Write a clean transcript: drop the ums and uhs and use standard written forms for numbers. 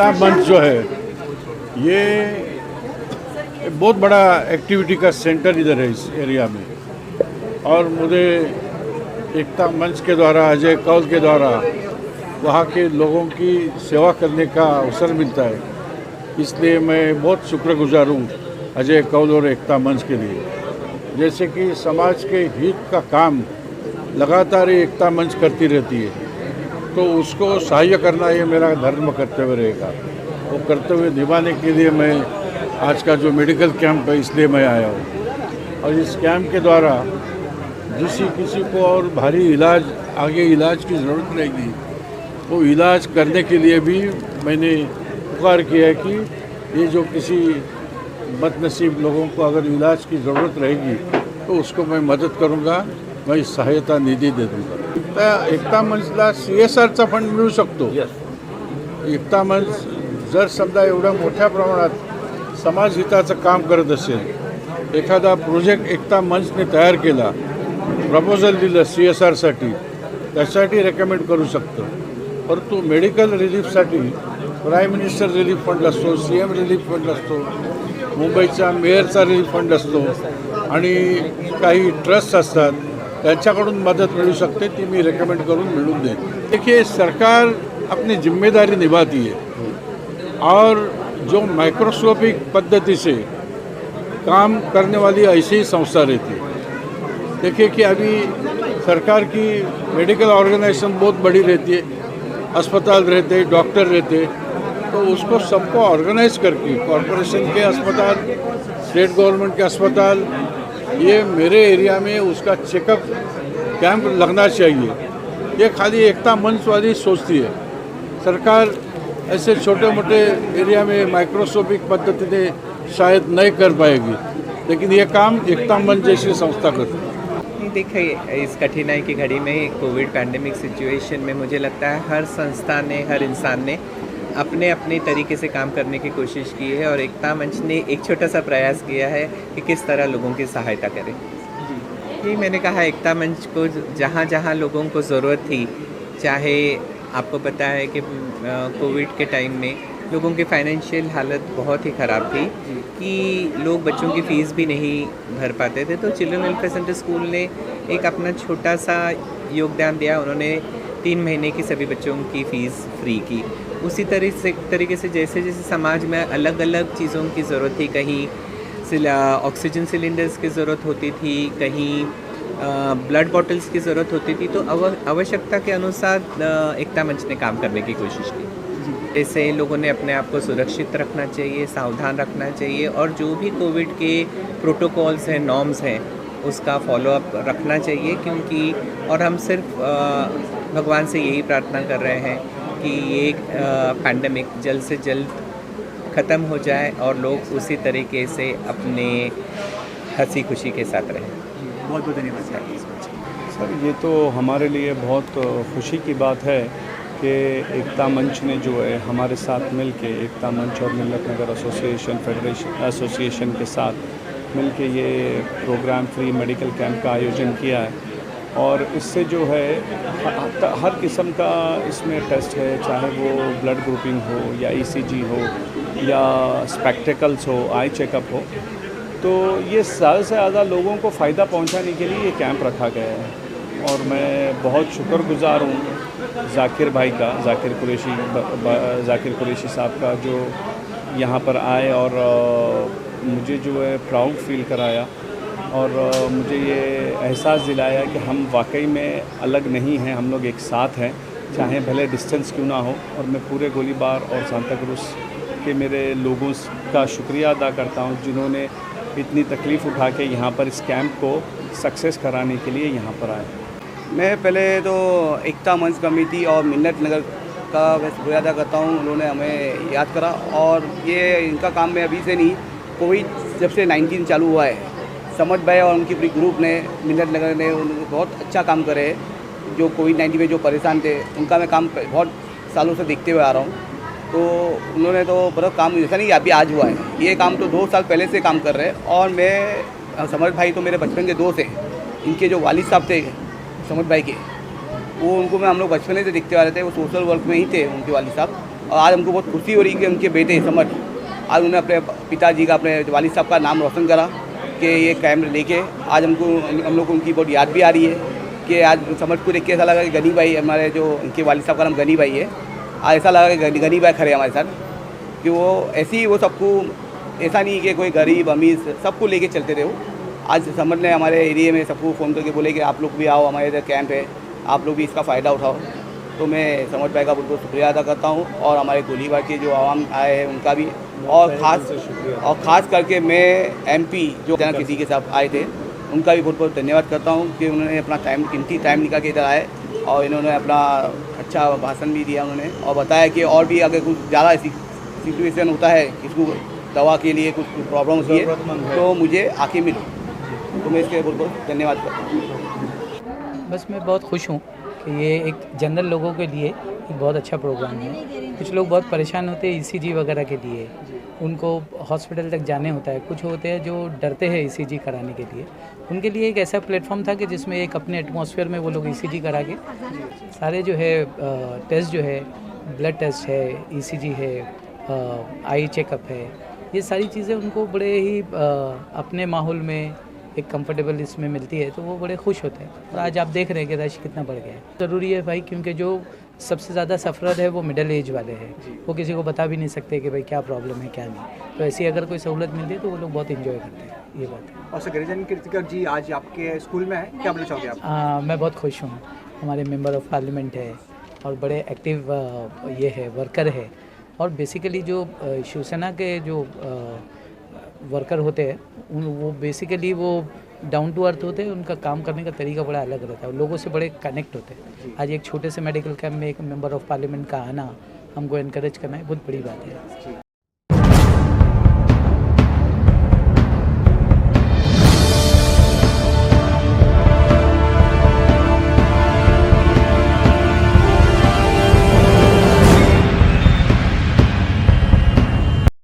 एकता मंच जो है ये बहुत बड़ा एक्टिविटी का सेंटर इधर है इस एरिया में, और मुझे एकता मंच के द्वारा, अजय कौल के द्वारा वहाँ के लोगों की सेवा करने का अवसर मिलता है। इसलिए मैं बहुत शुक्रगुजार हूँ अजय कौल और एकता मंच के लिए। जैसे कि समाज के हित का काम लगातार एकता मंच करती रहती है, तो उसको सहाय्य करना ये मेरा धर्म कर्तव्य रहेगा। वो कर्तव्य निभाने के लिए मैं आज का जो मेडिकल कैंप है इसलिए मैं आया हूँ, और इस कैंप के द्वारा किसी को और भारी इलाज, आगे इलाज की ज़रूरत रहेगी, वो इलाज करने के लिए भी मैंने पुकार किया है कि ये जो किसी बदनसीब लोगों को अगर इलाज की ज़रूरत रहेगी तो उसको मैं मदद करूँगा, मैं सहायता निधी दे दूँगा। एकता मंचला CSRचा फंड मिळू शकतो। एकता मंच जर समजा एवढ्या मोठ्या प्रमाणात समाजहिताचं काम करत असेल, एखादा प्रोजेक्ट एकता मंचने तयार केला, प्रपोजल दिलं CSRसाठी, त्यासाठी रेकमेंड करू शकतं। परंतु मेडिकल रिलीफसाठी प्राईम मिनिस्टर रिलीफ फंड असतो, CM रिलीफ फंड असतो, मुंबईचा मेयरचा रिलीफ फंड असतो, आणि काही ट्रस्ट असतात, त्यांच्याकडून मदत मिळू शकते, ती मी रेकमेंड करून मिळून देईन। देखिए, सरकार अपनी जिम्मेदारी निभाती है, और जो माइक्रोस्कोपिक पद्धति से काम करने वाली ऐसी ही संस्था रहती है। देखिए कि अभी सरकार की मेडिकल ऑर्गेनाइजेशन बहुत बड़ी रहती है, अस्पताल रहते, डॉक्टर रहते, तो उसको सबको ऑर्गेनाइज करके कॉरपोरेशन के अस्पताल, स्टेट गवर्नमेंट के अस्पताल, ये मेरे एरिया में उसका चेकअप कैंप लगना चाहिए। ये खाली एकता मंच वाली सोचती है। सरकार ऐसे छोटे मोटे एरिया में माइक्रोस्कोपिक पद्धति से शायद नहीं कर पाएगी, लेकिन ये काम एकता मंच जैसी संस्था करती है। देखिए, इस कठिनाई की घड़ी में, कोविड पैंडेमिक सिचुएशन में, मुझे लगता है हर संस्था ने, हर इंसान ने अपने अपने तरीके से काम करने की कोशिश की है, और एकता मंच ने एक छोटा सा प्रयास किया है कि किस तरह लोगों की सहायता करें। ये मैंने कहा, एकता मंच को जहाँ जहाँ लोगों को ज़रूरत थी, चाहे आपको पता है कि कोविड के टाइम में लोगों की फाइनेंशियल हालत बहुत ही ख़राब थी कि लोग बच्चों की फ़ीस भी नहीं भर पाते थे, तो चिल्ड्रन वेलफेयर सेंटर स्कूल ने एक अपना छोटा सा योगदान दिया। उन्होंने 3 महीने की सभी बच्चों की फ़ीस फ्री की। उसी तरीके से जैसे जैसे समाज में अलग अलग चीज़ों की ज़रूरत थी, कहीं ऑक्सीजन सिलेंडर्स की ज़रूरत होती थी, कहीं ब्लड बॉटल्स की ज़रूरत होती थी, तो आवश्यकता के अनुसार एकता मंच ने काम करने की कोशिश की। जैसे लोगों ने अपने आप को सुरक्षित रखना चाहिए, सावधान रखना चाहिए, और जो भी कोविड के प्रोटोकॉल्स हैं, नॉर्म्स हैं, उसका फॉलोअप रखना चाहिए, क्योंकि और हम सिर्फ भगवान से यही प्रार्थना कर रहे हैं कि ये पैंडमिक जल्द से जल्द ख़त्म हो जाए और लोग उसी तरीके से अपने हंसी खुशी के साथ रहें। बहुत बहुत धन्यवाद सर। ये तो हमारे लिए बहुत खुशी की बात है कि एकता मंच ने जो है हमारे साथ मिलके, एकता मंच और मिल्लत नगर एसोसिएशन फेडरेशन एसोसिएशन के साथ मिलके ये प्रोग्राम फ्री मेडिकल कैंप का आयोजन किया है, और इससे जो है हर किस्म का इसमें टेस्ट है, चाहे वो ब्लड ग्रुपिंग हो या ECG हो या स्पेक्टिकल्स हो, आई चेकअप हो, तो ये ज़्यादा से ज़्यादा लोगों को फ़ायदा पहुंचाने के लिए ये कैंप रखा गया है। और मैं बहुत शुक्रगुज़ार हूँ जाकिर भाई का, जाकिर कुरैशी साहब का, जो यहाँ पर आए और मुझे जो है प्राउड फील कराया, और मुझे ये एहसास दिलाया कि हम वाकई में अलग नहीं हैं, हम लोग एक साथ हैं, चाहे भले डिस्टेंस क्यों ना हो। और मैं पूरे गोलीबार और सांता क्रूज़ के मेरे लोगों का शुक्रिया अदा करता हूँ, जिन्होंने इतनी तकलीफ़ उठा के यहाँ पर इस कैंप को सक्सेस कराने के लिए यहाँ पर आए। मैं पहले तो एकता मंच कमेटी और मिन्नत नगर का शुक्रिया अदा करता हूँ, उन्होंने हमें याद करा, और ये इनका काम में अभी से नहीं, कोविड जब से 19 चालू हुआ है, समझ भाई और उनकी पूरी ग्रुप ने, मिन्नत नगर ने बहुत अच्छा काम करे। जो कोविड-19 में जो परेशान थे, उनका मैं काम बहुत सालों से देखते हुए आ रहा हूँ, तो उन्होंने तो बहुत काम, ऐसा नहीं कि अभी आज हुआ है, ये काम तो 2 साल पहले से काम कर रहे हैं। और मैं, समझ भाई तो मेरे बचपन के दोस्त हैं, इनके जो वालिद साहब थे समझ भाई के, वो उनको मैं हम लोग बचपन से देखते आ रहे थे, वो सोशल वर्क में ही थे उनके वालिद साहब, और आज हमको बहुत खुशी हो रही है कि उनके बेटे समझ आज उन्होंने अपने पिताजी का, अपने वालिद साहब का नाम रोशन करा कि ये कैमरे लेके आज हम लोग को उनकी बहुत याद भी आ रही है कि आज समझ को देख के ऐसा लगा कि गनी भाई हमारे जो उनके वालिद साहब का नाम गनी भाई है, आज ऐसा लगा कि गनी भाई खड़े हमारे साथ कि वो ऐसे ही वो सबको ऐसा नहीं कि कोई गरीब अमीर सबको लेके चलते थे वो। आज समझ ने हमारे एरिया में सबको फ़ोन करके बोले कि आप लोग भी आओ, हमारे इधर कैंप है, आप लोग भी इसका फ़ायदा उठाओ। तो मैं समझ भाई का बहुत शुक्रिया अदा करता हूँ और हमारे गोलीबार के जो आवाम आए हैं उनका भी, और ख़ास करके मैं MP जो जना किसी के साथ आए थे उनका भी बहुत बहुत धन्यवाद करता हूँ कि उन्होंने अपना कीमती टाइम निकाल के इधर आए और इन्होंने अपना अच्छा भाषण भी दिया उन्होंने, और बताया कि और भी अगर कुछ ज़्यादा सिचुएशन होता है, किसको दवा के लिए कुछ प्रॉब्लम होती है तो मुझे आके मिलो। तो मैं इसके बहुत बहुत धन्यवाद करता हूँ। बस मैं बहुत खुश हूँ कि ये एक जनरल लोगों के लिए एक बहुत अच्छा प्रोग्राम है। कुछ लोग बहुत परेशान होते हैं ECG वगैरह के लिए, उनको हॉस्पिटल तक जाने होता है। कुछ होते हैं जो डरते हैं ECG कराने के लिए, उनके लिए एक ऐसा प्लेटफॉर्म था कि जिसमें एक अपने एटमॉस्फेयर में वो लोग ECG करा के सारे जो है टेस्ट जो है, ब्लड टेस्ट है, ECG है, आई चेकअप है, ये सारी चीज़ें उनको बड़े ही अपने माहौल में एक कंफर्टेबल इसमें मिलती है, तो वो बड़े खुश होते हैं। और आज आप देख रहे हैं कि रश कितना बढ़ गया है। ज़रूरी है भाई, क्योंकि जो सबसे ज़्यादा सफ़रर है वो मिडिल एज वाले हैं, वो किसी को बता भी नहीं सकते कि भाई क्या प्रॉब्लम है क्या नहीं। तो ऐसी अगर कोई सहूलत मिलती है तो वो लोग बहुत इंजॉय करते हैं, ये बात है। और सगरिजन कीर्तिकर जी आज आपके स्कूल में है, क्या बोलना चाहोगे आप? मैं बहुत खुश हूँ। हमारे मेंबर ऑफ पार्लियामेंट है और बड़े एक्टिव ये है, वर्कर है। और बेसिकली जो शिवसेना के जो वर्कर होते हैं वो बेसिकली वो डाउन टू अर्थ होते हैं, उनका काम करने का तरीका बड़ा अलग रहता है, लोगों से बड़े कनेक्ट होते हैं। आज एक छोटे से मेडिकल कैंप में एक मेंबर ऑफ पार्लियामेंट का आना, हमको इनकरेज करना है, बहुत बड़ी बात है।